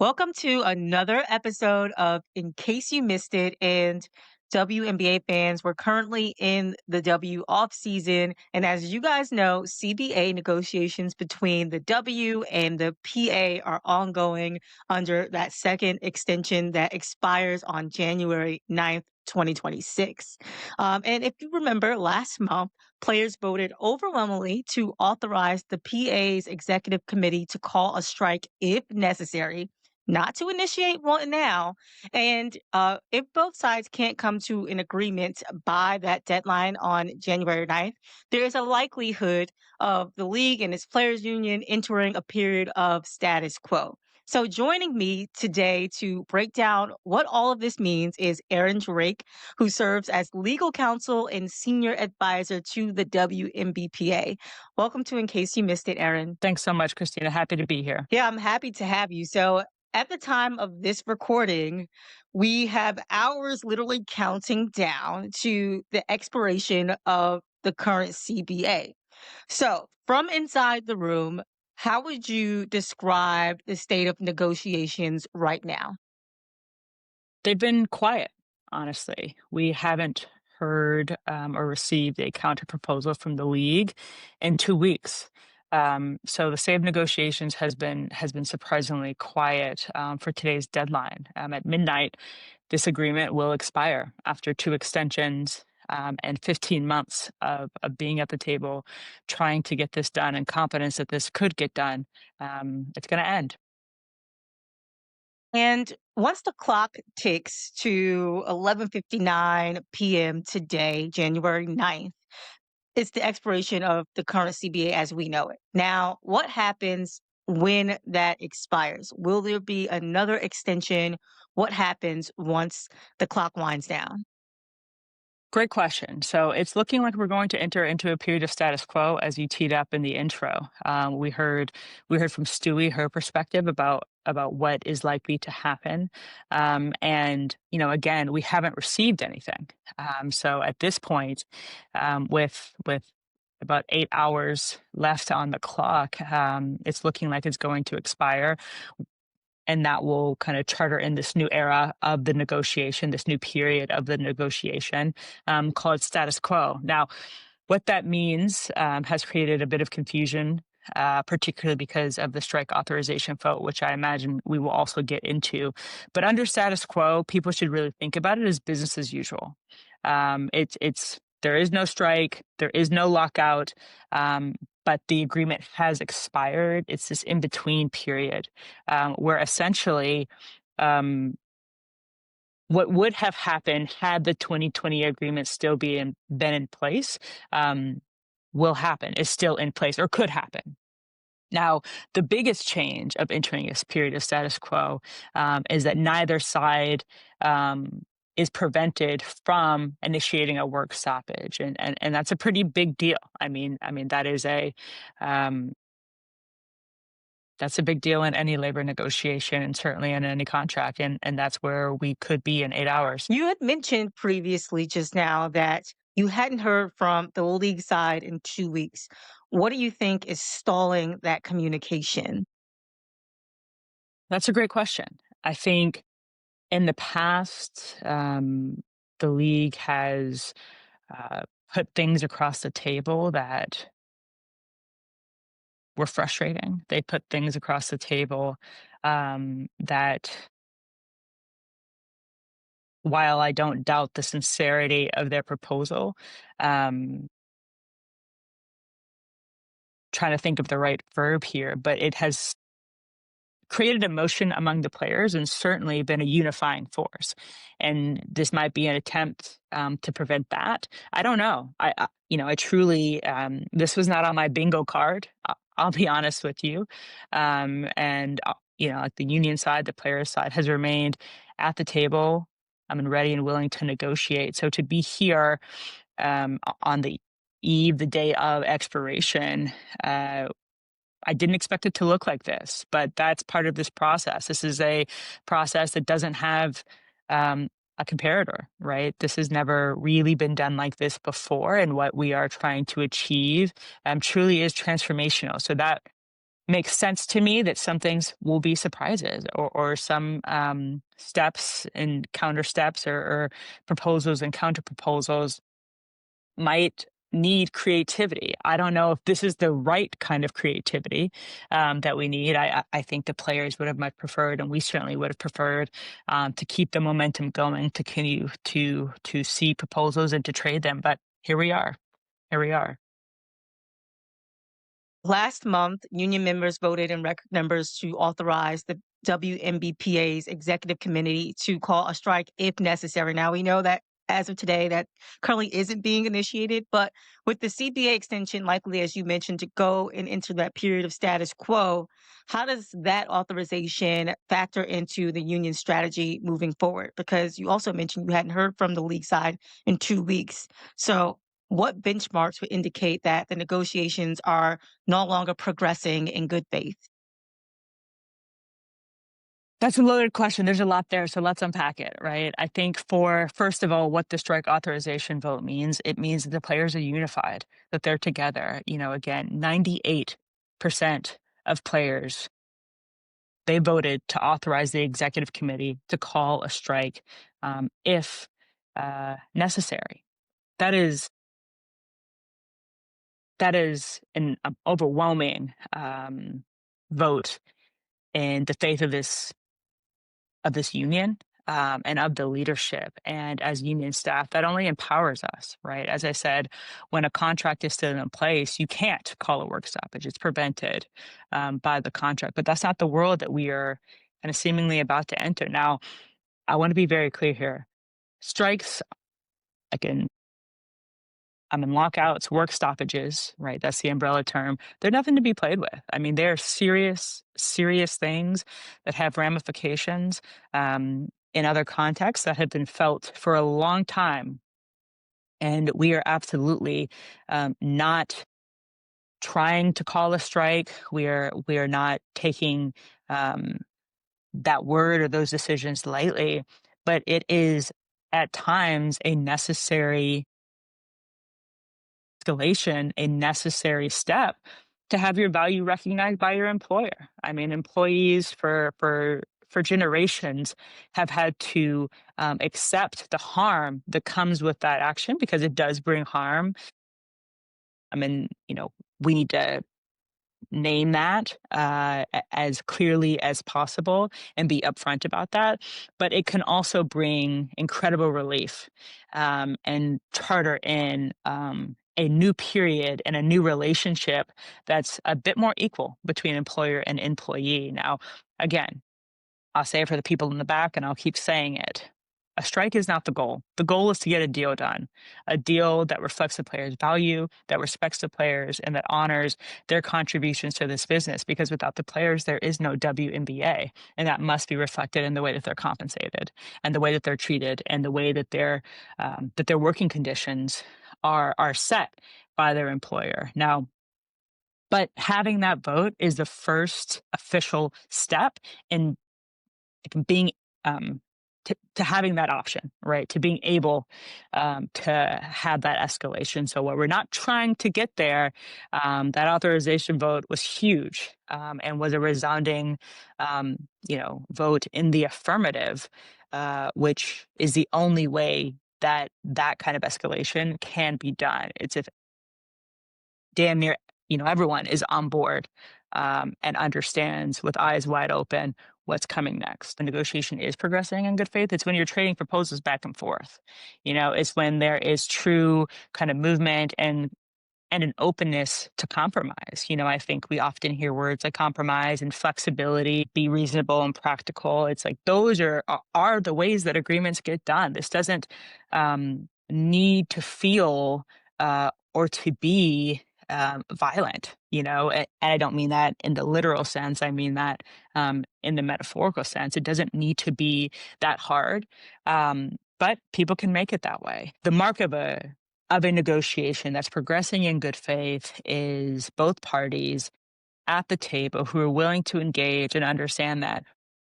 Welcome to another episode of In Case You Missed It. And WNBA fans, we're currently in the W off season. And as you guys know, CBA negotiations between the W and the PA are ongoing under that second extension that expires on January 9th, 2026. And if you remember last month, players voted overwhelmingly to authorize the PA's executive committee to call a strike if necessary, not to initiate one now. And if both sides can't come to an agreement by that deadline on January 9th, there is a likelihood of the league and its players union entering a period of status quo. So joining me today to break down what all of this means is Erin Drake, who serves as legal counsel and senior advisor to the WNBPA. Welcome to In Case You Missed It, Erin. Thanks so much, Khristina. Happy to be here. Yeah, I'm happy to have you. So at the time of this recording, we have hours literally counting down to the expiration of the current CBA. So from inside the room, how would you describe the state of negotiations right now? They've been quiet, honestly. We haven't heard or received a counter proposal from the league in 2 weeks. So the state of negotiations has been surprisingly quiet for today's deadline. At midnight, this agreement will expire after two extensions and 15 months of being at the table, trying to get this done, and confidence that this could get done. It's going to end. And once the clock ticks to 11:59 p.m. today, January 9th, it's the expiration of the current CBA as we know it. Now, what happens when that expires? Will there be another extension? What happens once the clock winds down? Great question. So it's looking like we're going to enter into a period of status quo, as you teed up in the intro. We heard from Stewie her perspective about what is likely to happen, and again, we haven't received anything. So at this point, with about 8 hours left on the clock, it's looking like it's going to expire, and that will kind of charter in this new era of the negotiation, this new period of the negotiation, called status quo. Now, what that means has created a bit of confusion, particularly because of the strike authorization vote, which I imagine we will also get into. But under status quo, people should really think about it as business as usual. It's there is no strike, there is no lockout, but the agreement has expired. It's this in between period where essentially what would have happened had the 2020 agreement still been in place will happen, is still in place, or could happen. Now, the biggest change of entering this period of status quo is that neither side is prevented from initiating a work stoppage, and that's a pretty big deal. I mean that is um, that's a big deal in any labor negotiation, and certainly in any contract, and that's where we could be in 8 hours. You had mentioned previously just now that you hadn't heard from the league side in 2 weeks. What do you think is stalling that communication? That's a great question. I think in the past, the league has put things across the table that were frustrating. They put things across the table that, while I don't doubt the sincerity of their proposal, um, trying to think of the right verb here, but it has created emotion among the players and certainly been a unifying force. And this might be an attempt to prevent that. I don't know. I truly, this was not on my bingo card. I'll be honest with you. And like the union side, the players side has remained at the table. I'm ready and willing to negotiate. So to be here on the eve, the day of expiration, I didn't expect it to look like this, but that's part of this process. This is a process that doesn't have a comparator, right? This has never really been done like this before, and what we are trying to achieve truly is transformational. So that makes sense to me that some things will be surprises, or some steps and counter steps, or proposals and counter proposals might need creativity. I don't know if this is the right kind of creativity that we need. I think the players would have much preferred, and we certainly would have preferred, to keep the momentum going, to continue to see proposals and to trade them. But here we are. Here we are. Last month, union members voted in record numbers to authorize the WNBPA's executive committee to call a strike if necessary. Now, we know that as of today, that currently isn't being initiated, but with the CBA extension likely, as you mentioned, to go and enter that period of status quo, how does that authorization factor into the union strategy moving forward? Because you also mentioned you hadn't heard from the league side in 2 weeks. So, what benchmarks would indicate that the negotiations are no longer progressing in good faith? That's a loaded question. There's a lot there, so let's unpack it, right? I think, for first of all, what the strike authorization vote means, it means that the players are unified, that they're together. Again, 98% of players, they voted to authorize the executive committee to call a strike, if necessary. That is an overwhelming vote in the faith of this union, and of the leadership. And as union staff, that only empowers us, right? As I said, when a contract is still in place, you can't call a work stoppage. It's prevented, by the contract. But that's not the world that we are kind of seemingly about to enter. Now, I want to be very clear here. Strikes, again, I'm in lockouts, work stoppages, right? That's the umbrella term. They're nothing to be played with. I mean, they're serious, serious things that have ramifications, in other contexts, that have been felt for a long time. And we are absolutely, not trying to call a strike. We are not taking, that word or those decisions lightly, but it is at times a necessary escalation, a necessary step to have your value recognized by your employer. I mean, employees for generations have had to, accept the harm that comes with that action, because it does bring harm. I mean, we need to name that, as clearly as possible and be upfront about that. But it can also bring incredible relief, and charter in, a new period and a new relationship that's a bit more equal between employer and employee. Now, again, I'll say it for the people in the back, and I'll keep saying it. A strike is not the goal. The goal is to get a deal done, a deal that reflects the players' value, that respects the players, and that honors their contributions to this business. Because without the players, there is no WNBA, and that must be reflected in the way that they're compensated, and the way that they're treated, and the way that their working conditions are set by their employer. Now, but having that vote is the first official step in being, to having that option, right? To being able, to have that escalation. So while we're not trying to get there, that authorization vote was huge, and was a resounding, vote in the affirmative, which is the only way that that kind of escalation can be done. It's if damn near, everyone is on board, and understands with eyes wide open what's coming next. The negotiation is progressing in good faith. It's when you're trading proposals back and forth. It's when there is true kind of movement and an openness to compromise. I think we often hear words like compromise and flexibility, be reasonable and practical. It's like those are the ways that agreements get done. This doesn't, need to feel, or to be, violent. And I don't mean that in the literal sense. I mean that, in the metaphorical sense. It doesn't need to be that hard, but people can make it that way. The mark of a negotiation that's progressing in good faith is both parties at the table who are willing to engage and understand that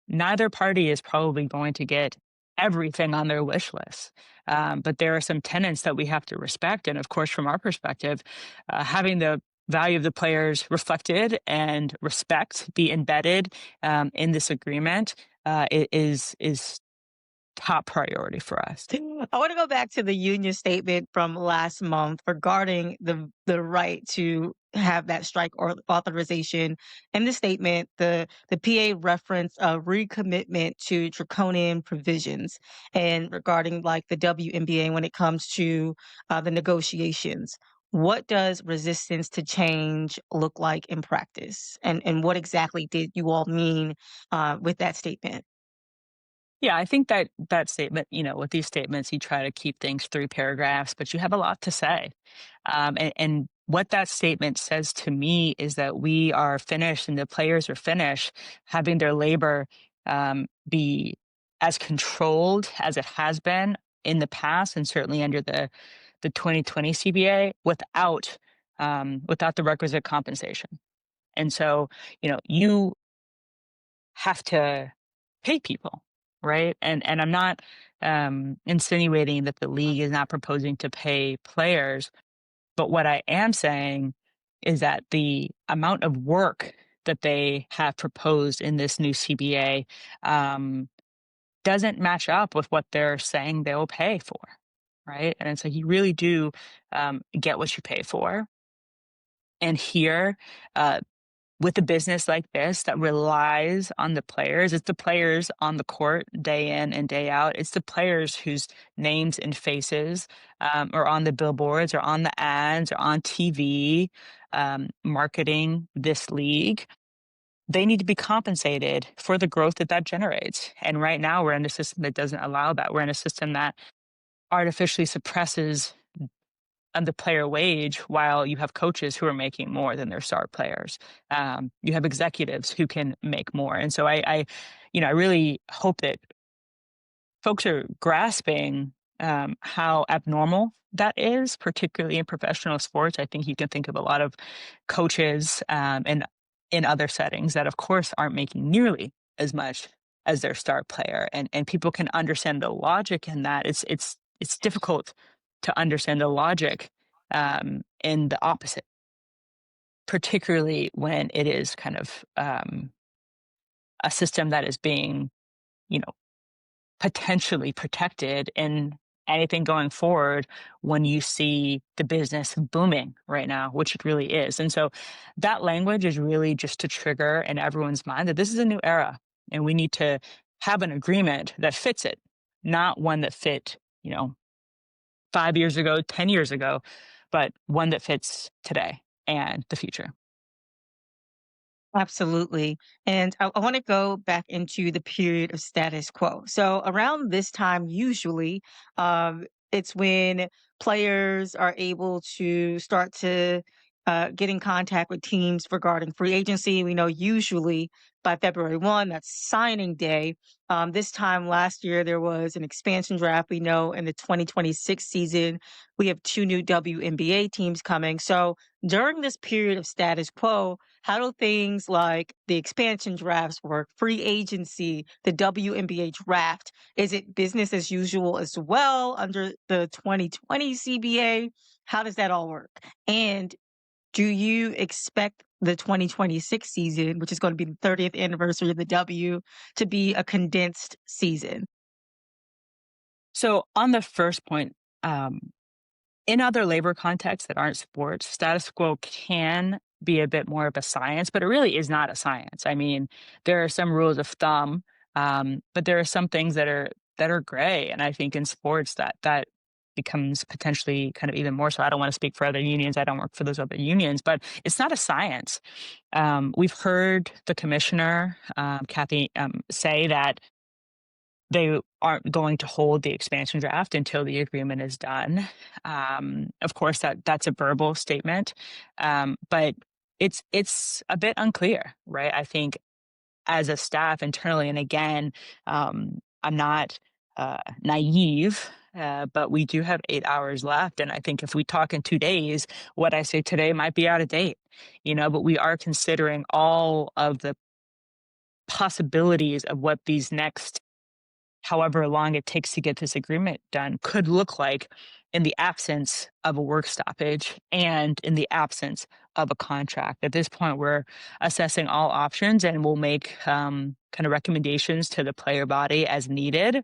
neither party is probably going to get everything on their wish list. But there are some tenets that we have to respect. And of course, from our perspective, having the value of the players reflected and respect be embedded in this agreement is top priority for us. I want to go back to the union statement from last month regarding the right to have that strike or authorization. In the statement, the PA referenced a recommitment to draconian provisions and regarding like the WNBA when it comes to the negotiations. What does resistance to change look like in practice? And what exactly did you all mean with that statement? Yeah, I think that that statement, with these statements, you try to keep things 3 paragraphs, but you have a lot to say. And what that statement says to me is that we are finished and the players are finished having their labor be as controlled as it has been in the past, and certainly under the 2020 CBA without the requisite compensation. And so, you have to pay people, right? And I'm not insinuating that the league is not proposing to pay players, but what I am saying is that the amount of work that they have proposed in this new CBA doesn't match up with what they're saying they will pay for, right? And it's like you really do get what you pay for. And here, uh, with a business like this that relies on the players, it's the players on the court day in and day out. It's the players whose names and faces are on the billboards or on the ads or on TV marketing this league. They need to be compensated for the growth that that generates. And right now, we're in a system that doesn't allow that. We're in a system that artificially suppresses the player wage while you have coaches who are making more than their star players. You have executives who can make more. And so I really hope that folks are grasping how abnormal that is, particularly in professional sports. I think you can think of a lot of coaches and in other settings that, of course, aren't making nearly as much as their star player, and people can understand the logic in that. It's difficult to understand the logic in the opposite, particularly when it is kind of a system that is being, you know, potentially protected in anything going forward when you see the business booming right now, which it really is. And so that language is really just to trigger in everyone's mind that this is a new era and we need to have an agreement that fits it, not one that fit, 5 years ago, 10 years ago, but one that fits today and the future. Absolutely. And I want to go back into the period of status quo. So around this time, usually, it's when players are able to start to get in contact with teams regarding free agency. We know usually by February 1, that's signing day. This time last year, there was an expansion draft. We know in the 2026 season, we have two new WNBA teams coming. So during this period of status quo, how do things like the expansion drafts work, free agency, the WNBA draft? Is it business as usual as well under the 2020 CBA? How does that all work? And do you expect the 2026 season, which is going to be the 30th anniversary of the W, to be a condensed season? So on the first point, um, in other labor contexts that aren't sports, status quo can be a bit more of a science, but it really is not a science. I mean, there are some rules of thumb, but there are some things that are gray, and I think in sports that becomes potentially kind of even more so. I don't want to speak for other unions. I don't work for those other unions, but it's not a science. We've heard the commissioner, Kathy, say that they aren't going to hold the expansion draft until the agreement is done. Of course, that's a verbal statement, but it's a bit unclear, right? I think as a staff internally, and again, I'm not naive. But we do have 8 hours left. And I think if we talk in 2 days, what I say today might be out of date, but we are considering all of the possibilities of what these next however long it takes to get this agreement done could look like in the absence of a work stoppage and in the absence of a contract. At this point, we're assessing all options and we'll make kind of recommendations to the player body as needed.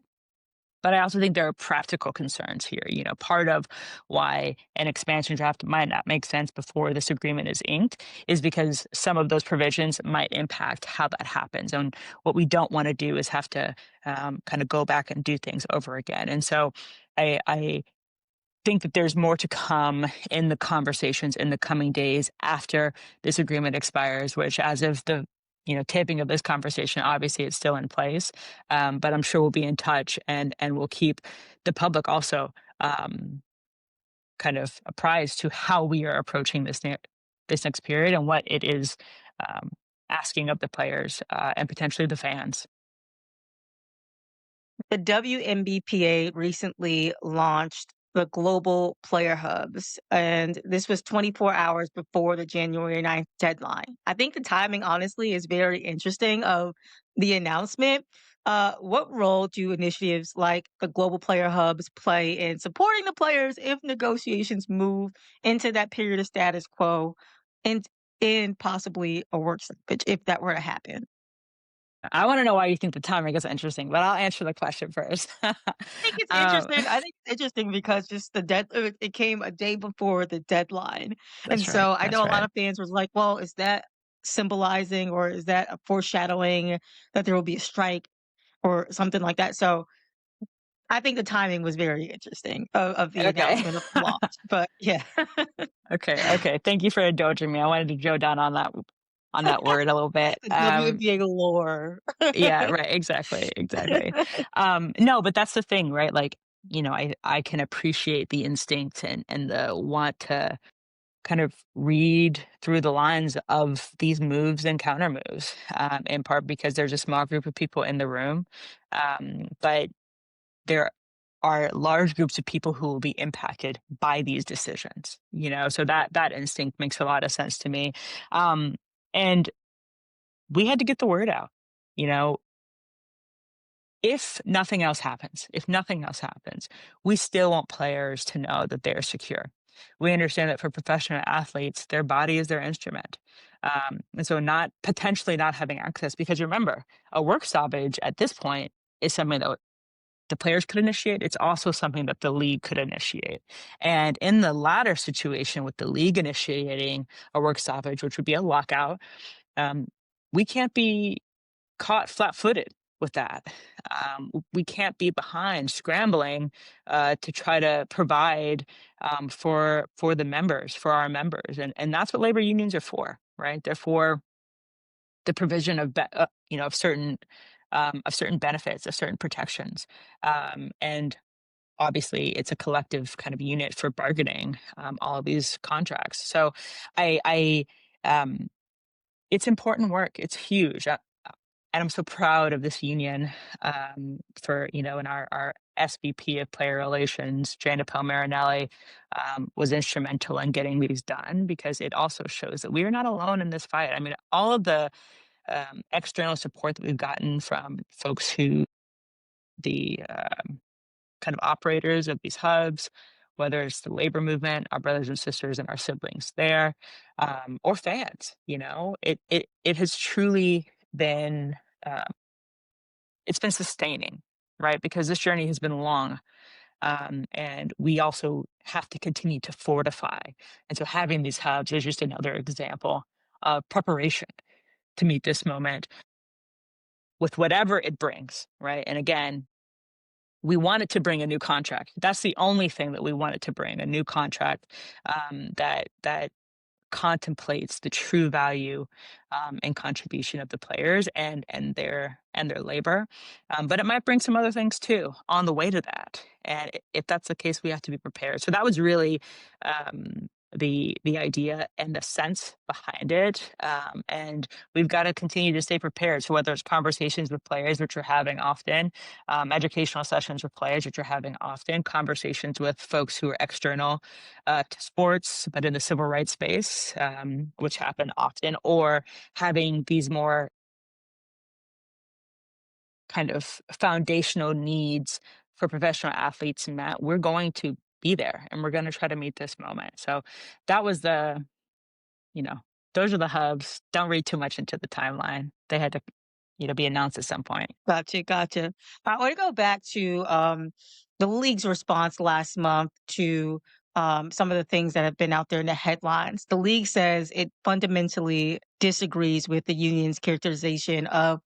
But I also think there are practical concerns here. You know, part of why an expansion draft might not make sense before this agreement is inked is because some of those provisions might impact how that happens. And what we don't want to do is have to kind of go back and do things over again. And so I think that there's more to come in the conversations in the coming days after this agreement expires, which as of the taping of this conversation, obviously it's still in place. But I'm sure we'll be in touch and we'll keep the public also kind of apprised to how we are approaching this next period and what it is um, asking of the players and potentially the fans. The WNBPA recently launched the global player hubs, and this was 24 hours before the January 9th deadline. I think the timing, honestly, is very interesting of the announcement. What role do initiatives like the global player hubs play in supporting the players if negotiations move into that period of status quo and in possibly a work stoppage if that were to happen? I want to know why you think the timing is interesting, but I'll answer the question first. Think it's um, interesting. I think it's interesting because just it came a day before the deadline. And that's right. so I know That's a lot right. of fans was like, well, is that symbolizing or is that a foreshadowing that there will be a strike or something like that? So I think the timing was very interesting of the Okay. announcement of the launch. But yeah. Okay, okay. Thank you for indulging me. I wanted to drill down on that word a little bit. The WNBA lore. Yeah, right, exactly, exactly. No, but that's the thing, right? Like, I can appreciate the instinct and the want to kind of read through the lines of these moves and counter moves, in part because there's a small group of people in the room, but there are large groups of people who will be impacted by these decisions, so that instinct makes a lot of sense to me. And we had to get the word out, you know if nothing else happens, we still want players to know that they're secure. We understand that for professional athletes, their body is their instrument. And so not potentially not having access, because remember, a work stoppage at this point is something that the players could initiate. It's also something that the league could initiate. And in the latter situation, with the league initiating a work stoppage, which would be a lockout, um, we can't be caught flat-footed with that. We can't be behind scrambling to try to provide for the members, for our members, and that's what labor unions are for, right? They're for the provision of certain benefits, of certain protections, and obviously it's a collective kind of unit for bargaining all of these contracts. So I it's important work. It's huge. And I'm so proud of this union and our SVP of player relations, Jana Palmarinelli, was instrumental in getting these done because it also shows that we are not alone in this fight. I mean, all of the external support that we've gotten from folks who the kind of operators of these hubs, whether it's the labor movement, our brothers and sisters and our siblings there, or fans. It has truly been uh, it's been sustaining, right? Because this journey has been long, and we also have to continue to fortify. And so having these hubs is just another example of preparation to meet this moment with whatever it brings, right? And again, we want it to bring a new contract. That's the only thing that we want it to bring, a new contract that contemplates the true value and contribution of the players and their labor. But it might bring some other things too on the way to that. And if that's the case, we have to be prepared. So that was really the idea and the sense behind it. And we've got to continue to stay prepared. So whether it's conversations with players, which we're having often, educational sessions with players, which we're having often, conversations with folks who are external to sports, but in the civil rights space, which happen often, or having these more kind of foundational needs for professional athletes met, we're going to be there and we're going to try to meet this moment. So that was the, you know, those are the hubs. Don't read too much into the timeline. They had to, be announced at some point. Gotcha, gotcha. I want to go back to the league's response last month to some of the things that have been out there in the headlines. The league says it fundamentally disagrees with the union's characterization of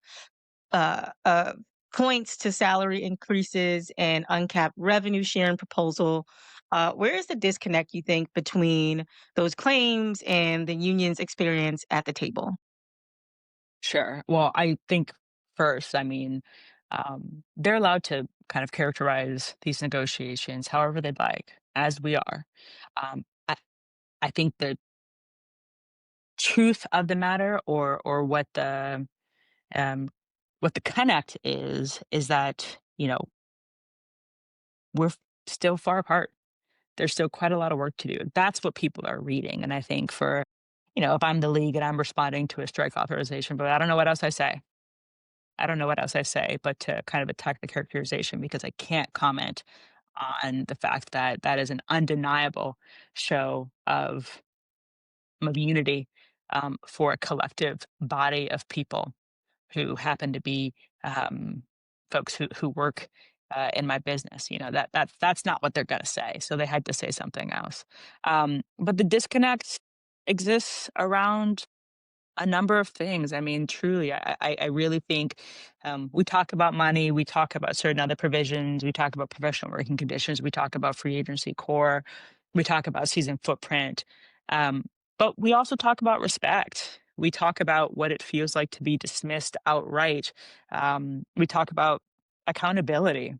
uh, uh, points to salary increases and uncapped revenue sharing proposal. Where is the disconnect, you think, between those claims and the union's experience at the table? Sure. Well, I think first, I mean, they're allowed to kind of characterize these negotiations however they'd like, as we are. Um, I, I think the truth of the matter, or um, what the connect is that we're still far apart. There's still quite a lot of work to do. That's what people are reading, and I think for if I'm the league and I'm responding to a strike authorization, but I don't know what else I say. I don't know what else I say, but to kind of attack the characterization because I can't comment on the fact that that is an undeniable show of unity for a collective body of people who happen to be folks who work in my business. That's not what they're going to say. So they had to say something else. But the disconnect exists around a number of things. I mean, truly, I really think we talk about money, we talk about certain other provisions, we talk about professional working conditions, we talk about free agency core, we talk about season footprint, um, but we also talk about respect. We talk about what it feels like to be dismissed outright. We talk about accountability.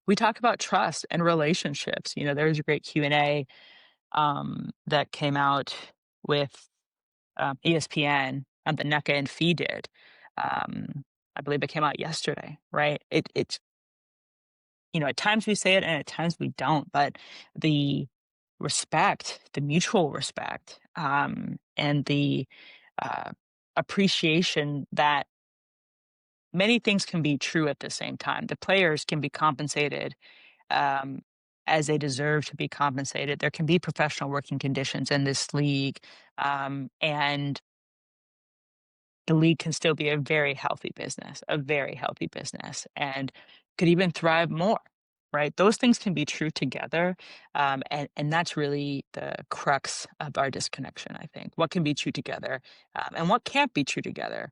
We talk about trust and relationships. There was a great Q&A that came out with ESPN and the NECA and Fee did. I believe it came out yesterday, right? It's at times we say it and at times we don't, but the respect, the mutual respect, and the uh, appreciation that many things can be true at the same time. The players can be compensated um, as they deserve to be compensated. There can be professional working conditions in this league, and the league can still be a very healthy business, and could even thrive more, right? Those things can be true together. And that's really the crux of our disconnection, I think. What can be true together and what can't be true together?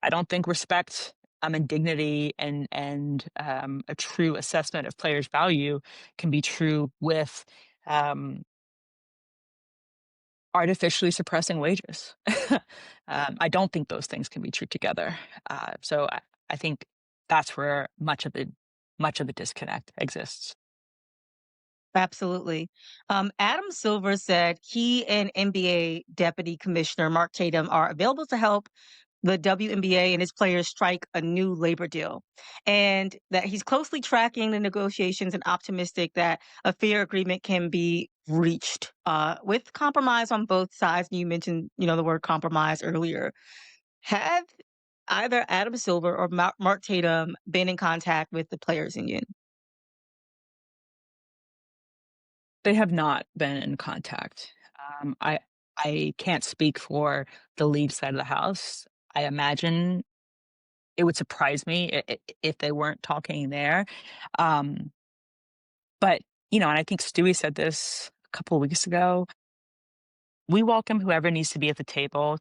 I don't think respect and dignity and a true assessment of players' value can be true with um, artificially suppressing wages. I don't think those things can be true together. So I think that's where much of the disconnect exists. Absolutely. Adam Silver said he and NBA Deputy Commissioner Mark Tatum are available to help the WNBA and its players strike a new labor deal, and that he's closely tracking the negotiations and optimistic that a fair agreement can be reached with compromise on both sides. You mentioned, the word compromise earlier. Have either Adam Silver or Mark Tatum been in contact with the players union? They have not been in contact. I can't speak for the league side of the house. I imagine it would surprise me if they weren't talking there. Um, but and I think Stewie said this a couple of weeks ago. We welcome whoever needs to be at the table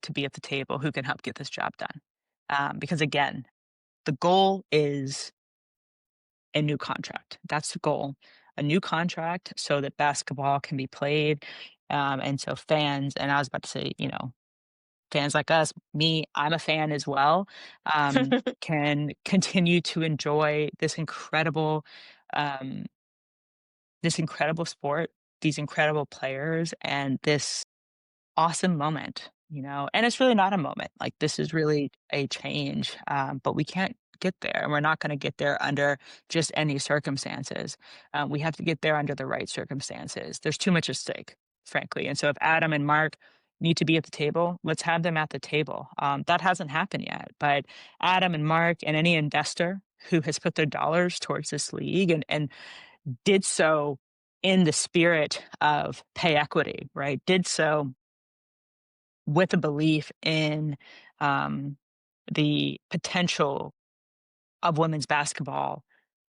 who can help get this job done. Because again, the goal is a new contract. That's the goal. A new contract so that basketball can be played. And so fans, and I was about to say, fans like us, me, I'm a fan as well, can continue to enjoy um, this incredible sport, these incredible players, and this awesome moment, and it's really not a moment. Like, this is really a change, but we can't get there, and we're not going to get there under just any circumstances. We have to get there under the right circumstances. There's too much at stake, frankly. And so if Adam and Mark need to be at the table, let's have them at the table. That hasn't happened yet, but Adam and Mark and any investor who has put their dollars towards this league and did so in the spirit of pay equity, right? Did so with a belief in um, the potential of women's basketball,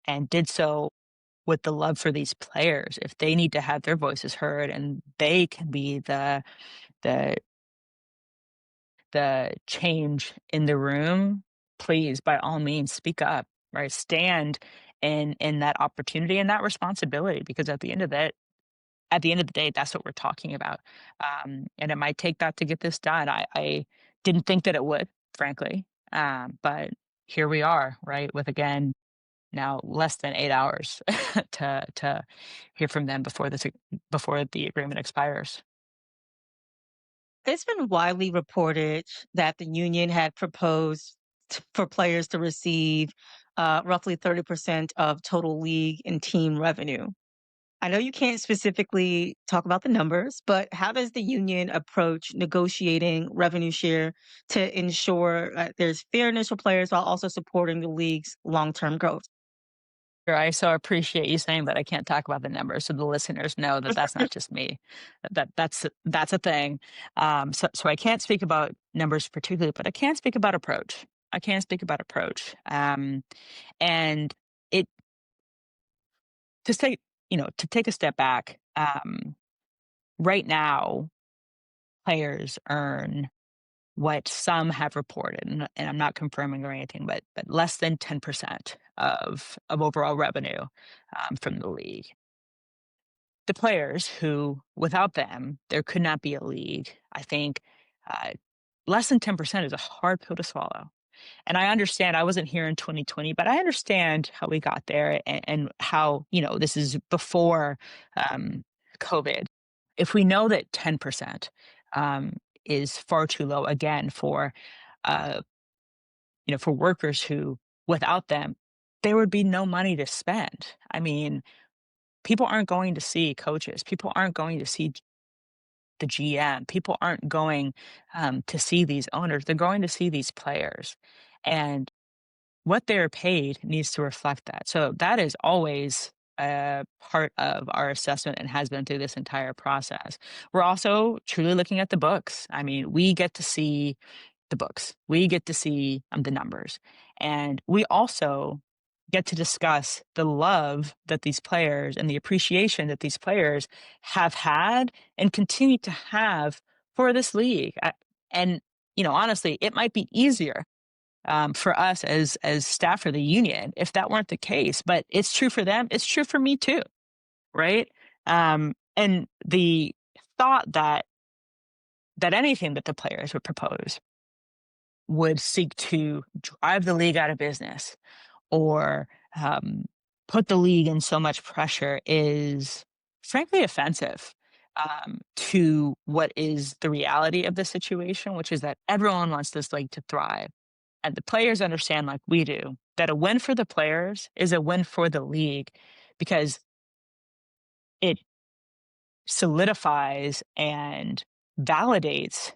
and did so with the love for these players. If they need to have their voices heard and they can be the the change in the room, please, by all means, speak up, right? Stand in that opportunity and that responsibility, because at the end of the day, that's what we're talking about. And it might take that to get this done. I didn't think that it would, frankly, but here we are, right? With again now less than 8 hours to hear from them before the agreement expires. It's been widely reported that the union had proposed for players to receive roughly 30% of total league and team revenue. I know you can't specifically talk about the numbers, but how does the union approach negotiating revenue share to ensure there's fairness for players while also supporting the league's long term growth? Sure, I so appreciate you saying that I can't talk about the numbers, so the listeners know that that's not just me. That's a thing. So I can't speak about numbers particularly, but I can speak about approach. I can speak about approach. And it to take to take a step back. Right now, players earn what some have reported, and I'm not confirming or anything, but less than 10% of overall revenue from the league. The players who, without them, there could not be a league. I think uh, less than 10% is a hard pill to swallow. And I understand I wasn't here in 2020, but I understand how we got there and how, this is before um, COVID. If we know that 10% um, is far too low, again, uh, for workers who, without them, there would be no money to spend. I mean, people aren't going to see coaches. People aren't going to see the GM. People aren't going to see these owners. They're going to see these players. And what they're paid needs to reflect that. So that is always a part of our assessment and has been through this entire process. We're also truly looking at the books. I mean, we get to see the books. We get to see the numbers. And we also get to discuss the love that these players and the appreciation that these players have had and continue to have for this league. And, honestly, it might be easier for us as staff for the union if that weren't the case, but it's true for them. It's true for me too. Right. And the thought that anything that the players would propose would seek to drive the league out of business or um, put the league in so much pressure is frankly offensive to what is the reality of the situation, which is that everyone wants this league to thrive. And the players understand, like we do, that a win for the players is a win for the league because it solidifies and validates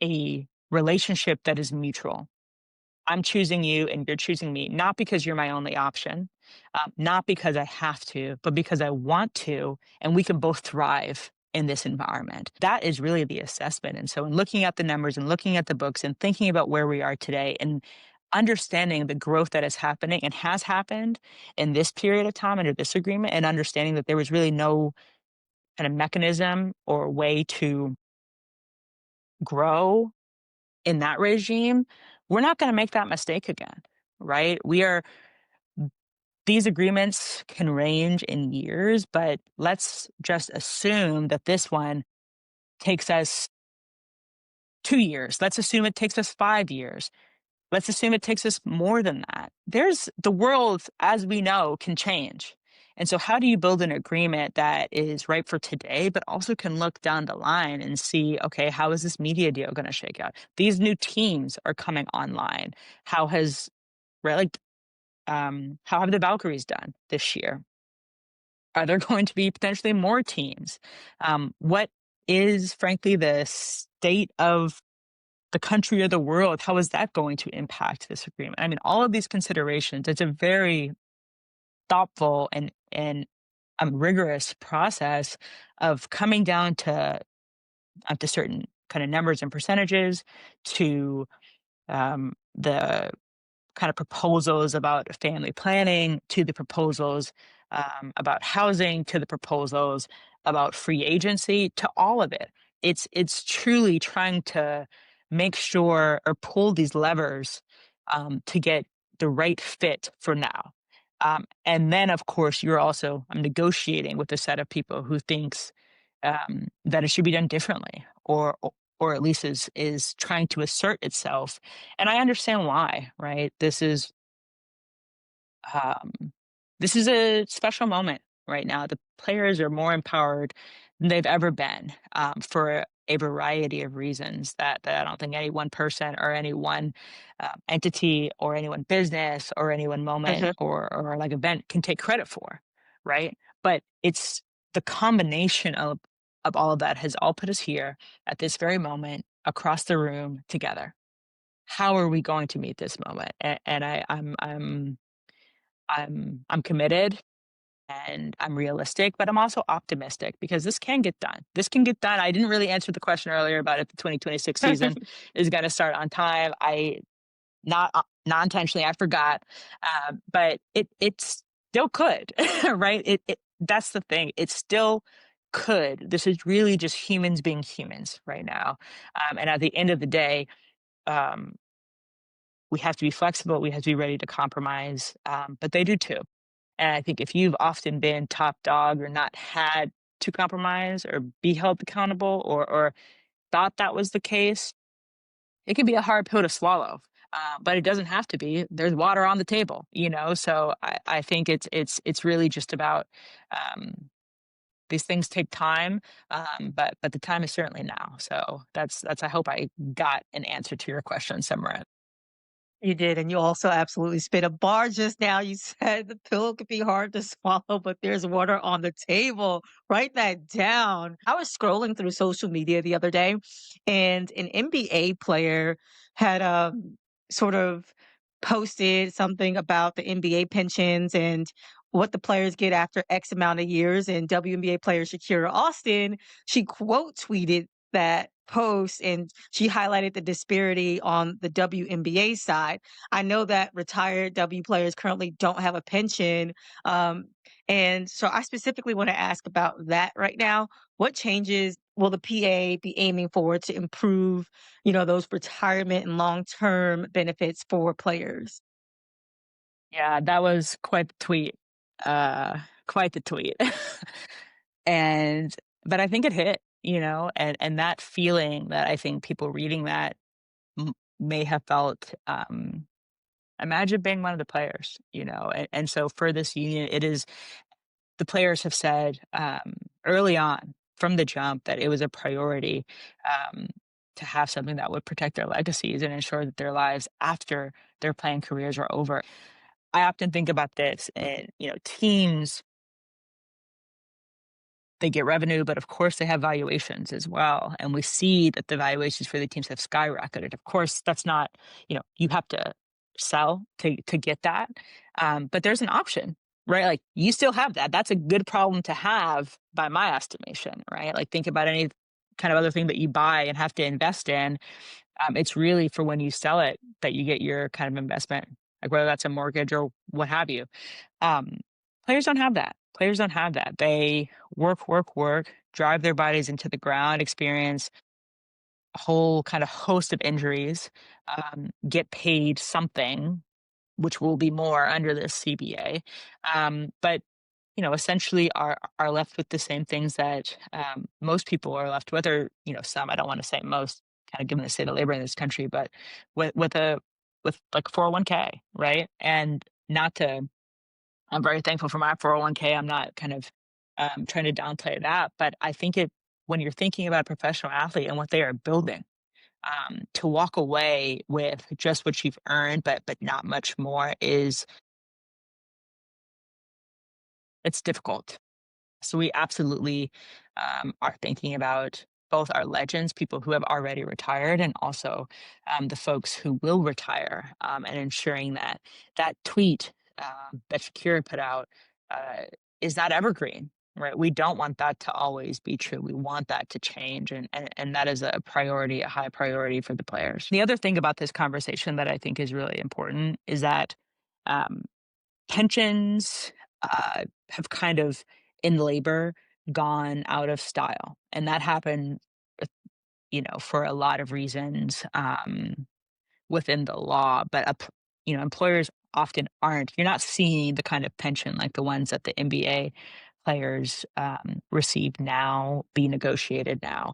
a relationship that is mutual. I'm choosing you and you're choosing me, not because you're my only option, not because I have to, but because I want to, and we can both thrive in this environment. That is really the assessment. And so, in looking at the numbers and looking at the books and thinking about where we are today and understanding the growth that is happening and has happened in this period of time under this agreement, and understanding that there was really no kind of mechanism or way to grow in that regime, we're not going to make that mistake again, right? These agreements can range in years, but let's just assume that this one takes us 2 years. Let's assume it takes us 5 years. Let's assume it takes us more than that. The world, as we know, can change. And so, how do you build an agreement that is right for today, but also can look down the line and see, okay, how is this media deal going to shake out? These new teams are coming online. How has, right, like, how have the Valkyries done this year? Are there going to be potentially more teams? What is, frankly, the state of the country or the world, how is that going to impact this agreement? I mean, all of these considerations, it's a very thoughtful and rigorous process of coming down to certain kind of numbers and percentages, to the kind of proposals about family planning, to the proposals about housing, to the proposals about free agency, to all of it. It's truly trying to make sure or pull these levers to get the right fit for now. And then, of course, you're also negotiating with a set of people who thinks that it should be done differently, or at least is trying to assert itself. And I understand why, right? Um, this is a special moment right now. The players are more empowered than they've ever been, for a variety of reasons that I don't think any one person or any one entity or any one business or any one moment Mhm. or like event can take credit for, right? But it's the combination of all of that has all put us here at this very moment across the room together. How are we going to meet this moment? And I'm committed and I'm realistic, but I'm also optimistic because this can get done. This can get done. I didn't really answer the question earlier about if the 2026 season is going to start on time. I not intentionally, I forgot, but it's still could, right? It that's the thing. It still could. This is really just humans being humans right now, and at the end of the day, um, we have to be flexible. We have to be ready to compromise, but they do too. And I think if you've often been top dog or not had to compromise or be held accountable or thought that was the case, it can be a hard pill to swallow. But it doesn't have to be. There's water on the table, you know. So I think it's really just about these things take time, but the time is certainly now. So that's. I hope I got an answer to your question somewhere. You did, and you also absolutely spit a bar just now. You said the pill could be hard to swallow, but there's water on the table. Write that down. I was scrolling through social media the other day, and an NBA player had sort of posted something about the NBA pensions and what the players get after X amount of years. And WNBA player Shakira Austin, she quote tweeted that post and she highlighted the disparity on the WNBA side. I know that retired W players currently don't have a pension. Um, and so I specifically want to ask about that right now. What changes will the PA be aiming for to improve, those retirement and long-term benefits for players? Yeah, that was quite the tweet. Quite the tweet. And but I think it hit, and that feeling that I think people reading that may have felt. Imagine being one of the players, and so for this union, it is the players have said early on from the jump that it was a priority um, to have something that would protect their legacies and ensure that their lives after their playing careers are over. I often think about this, and teams, they get revenue, but of course they have valuations as well. And we see that the valuations for the teams have skyrocketed. Of course, that's not, you have to sell to get that. But there's an option, right? Like you still have that. That's a good problem to have by my estimation, right? Like think about any kind of other thing that you buy and have to invest in. It's really for when you sell it that you get your kind of investment, like whether that's a mortgage or what have you. Um, Players don't have that. Players don't have that. They work, work, work, drive their bodies into the ground, experience a whole kind of host of injuries, get paid something, which will be more under this CBA. But essentially are left with the same things that most people are left with, or some. I don't want to say most, kind of given the state of labor in this country, but with like 401k, right? And not to I'm very thankful for my 401k. I'm not kind of trying to downplay that, but I think when you're thinking about a professional athlete and what they are building, to walk away with just what you've earned, but not much more it's difficult. So we absolutely are thinking about both our legends, people who have already retired, and also the folks who will retire, and ensuring that that tweet that Shakira put out uh, is not evergreen. Right, we don't want that to always be true. We want that to change, and that is a priority, a high priority for the players. The other thing about this conversation that I think is really important is that um, pensions have kind of in labor gone out of style, and that happened, for a lot of reasons within the law. But employers often aren't. You're not seeing the kind of pension like the ones that the NBA players receive now be negotiated now.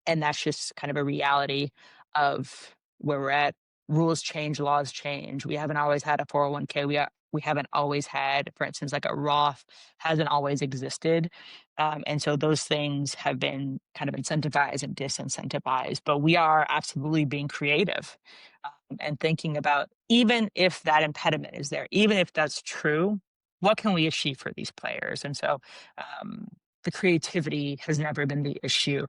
And that's just kind of a reality of where we're at. Rules change, laws change. We haven't always had a 401k. We haven't always had, for instance, like a Roth hasn't always existed. And so those things have been kind of incentivized and disincentivized. But we are absolutely being creative and thinking about, even if that impediment is there, even if that's true, what can we achieve for these players? And so um, the creativity has never been the issue.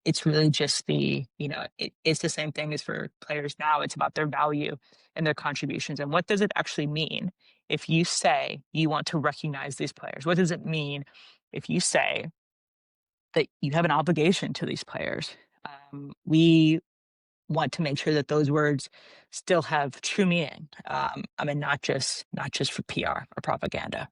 It's really just it's the same thing as for players now. It's about their value and their contributions. And what does it actually mean if you say you want to recognize these players? What does it mean if you say that you have an obligation to these players? We want to make sure that those words still have true meaning. Not just for PR or propaganda.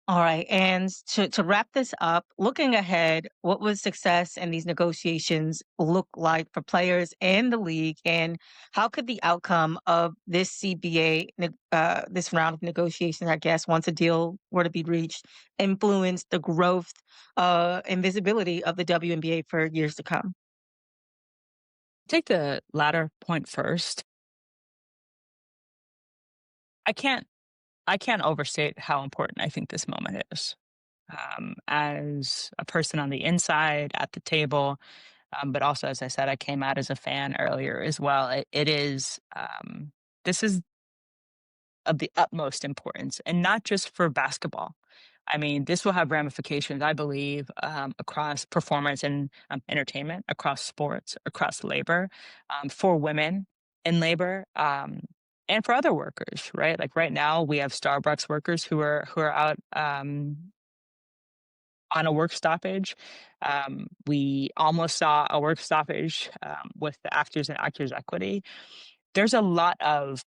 All right. And to wrap this up, looking ahead, what would success in these negotiations look like for players and the league? And how could the outcome of this this round of negotiations, I guess, once a deal were to be reached, influence the growth and visibility of the WNBA for years to come? Take the latter point first. I can't I can't overstate how important I think this moment is. As a person on the inside at the table, but also, as I said, I came out as a fan earlier as well. It is this is of the utmost importance, and not just for basketball. I mean, this will have ramifications, I believe, across performance and entertainment, across sports, across labor, for women in labor, and for other workers. Right, like right now, we have Starbucks workers who are out on a work stoppage. We almost saw a work stoppage with the Actors and Actors Equity. There's a lot of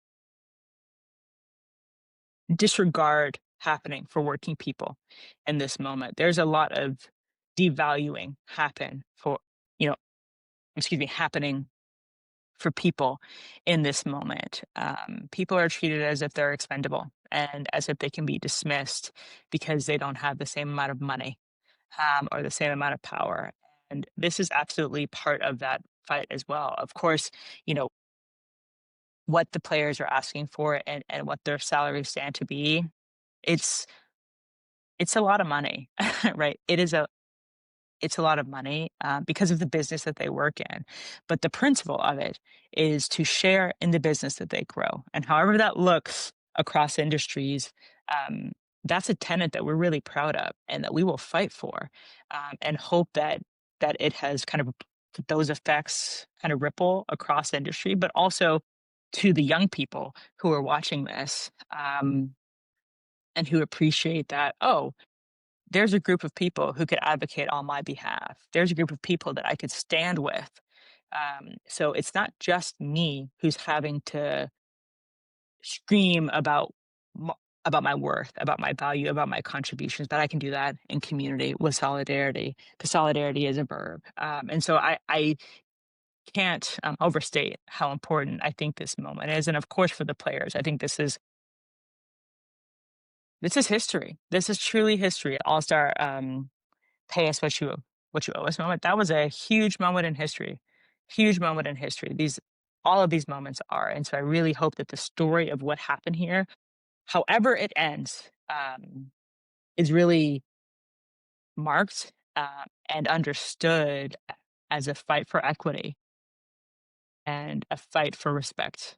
disregard happening for working people in this moment. There's a lot of devaluing you know, happening for people in this moment. People are treated as if they're expendable and as if they can be dismissed because they don't have the same amount of money or the same amount of power. And this is absolutely part of that fight as well. Of course, you know, what the players are asking for and what their salaries stand to be, it's it's a lot of money, right? It's a lot of money because of the business that they work in. But the principle of it is to share in the business that they grow. And however that looks across industries, um, that's a tenet that we're really proud of and that we will fight for and hope that it has kind of that those effects kind of ripple across industry, but also to the young people who are watching this and who appreciate that, oh, there's a group of people who could advocate on my behalf. There's a group of people that I could stand with. So it's not just me who's having to scream about my worth, about my value, about my contributions, but I can do that in community with solidarity, because solidarity is a verb. And so I can't overstate how important I think this moment is. And of course, for the players, I think this is history. This is truly history. All Star pay us what you owe us moment. That was a huge moment in history. Huge moment in history. These All of these moments are. And so I really hope that the story of what happened here, however it ends, is really marked and understood as a fight for equity and a fight for respect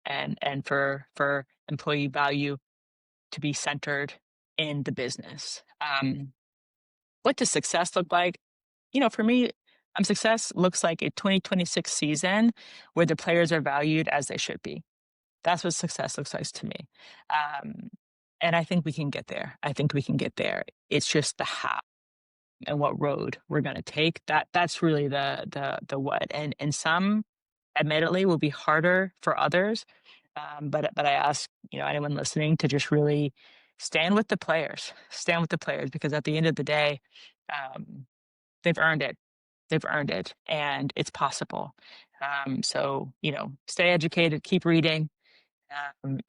and for employee value to be centered in the business. What does success look like? For me, success looks like a 2026 season where the players are valued as they should be. That's what success looks like to me. Um, and I think we can get there. I think we can get there. It's just the how and what road we're going to take. That's really the what. And some, admittedly, will be harder for others. But I ask anyone listening to just really stand with the players, because at the end of the day, um, they've earned it. They've earned it, and it's possible. So stay educated, keep reading,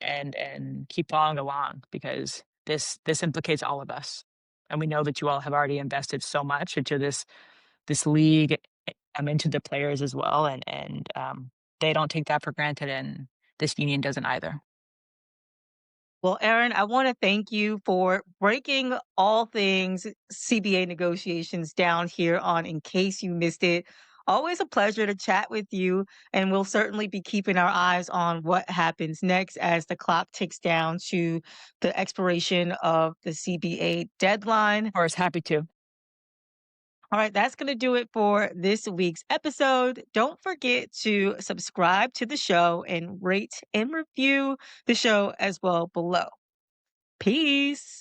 and keep following along, because this implicates all of us, and we know that you all have already invested so much into this league, into the players as well, and they don't take that for granted, and this union doesn't either. Well, Erin, I want to thank you for breaking all things CBA negotiations down here on In Case You Missed It. Always a pleasure to chat with you, and we'll certainly be keeping our eyes on what happens next as the clock ticks down to the expiration of the CBA deadline. Of course, happy to. All right, that's going to do it for this week's episode. Don't forget to subscribe to the show and rate and review the show as well below. Peace.